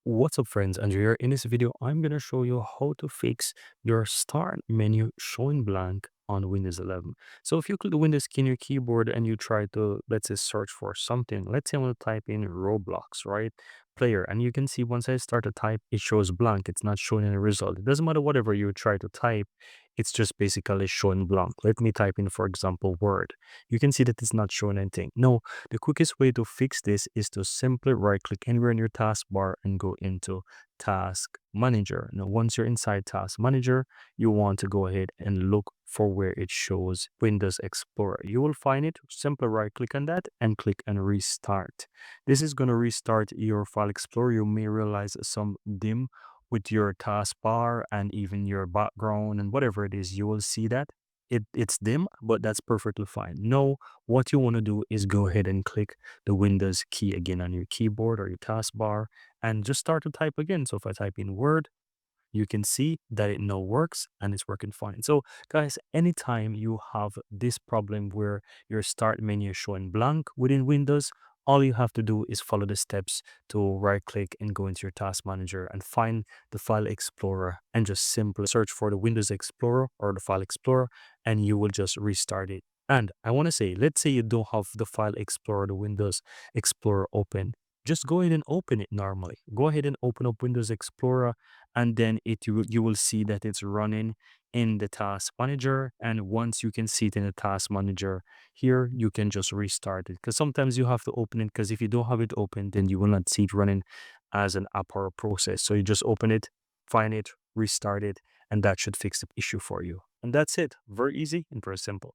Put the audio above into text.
What's up, friends? Andrew here. In this video, I'm going to show you how to fix your start menu showing blank on Windows 11. So if you click the Windows key in your keyboard and you try to, let's say, search for something, let's say I want to type in Roblox, right? Player. And you can see once I start to type, it shows blank. It's not showing any result. It doesn't matter whatever you try to type, it's just basically showing blank. Let me type in, for example, Word. You can see that it's not showing anything. No, the quickest way to fix this is to simply right click anywhere in your taskbar and go into Task Manager. Now, once you're inside Task Manager, you want to go ahead and look for where it shows Windows Explorer. You will find it. Simply right click on that and click and restart. This is going to restart your File Explorer. You may realize some dim with your taskbar and even your background and whatever it is, you will see that it's dim, but that's perfectly fine. No, what you want to do is go ahead and click the Windows key again on your keyboard or your taskbar and just start to type again. So if I type in Word, you can see that it now works and it's working fine. So guys, anytime you have this problem where your start menu is showing blank within Windows, all you have to do is follow the steps to right click and go into your task manager and find the file explorer and just simply search for the Windows Explorer or the file explorer and you will just restart it. And I want to say, let's say you don't have the file explorer, the Windows Explorer open. Just go ahead and open it normally. Go ahead and open up Windows Explorer and then you will see that it's running in the task manager. And once you can see it in the task manager here, you can just restart it, because sometimes you have to open it, because if you don't have it open, then you will not see it running as an app or a process. So you just open it, find it, restart it, and that should fix the issue for you. And that's it. Very easy and very simple.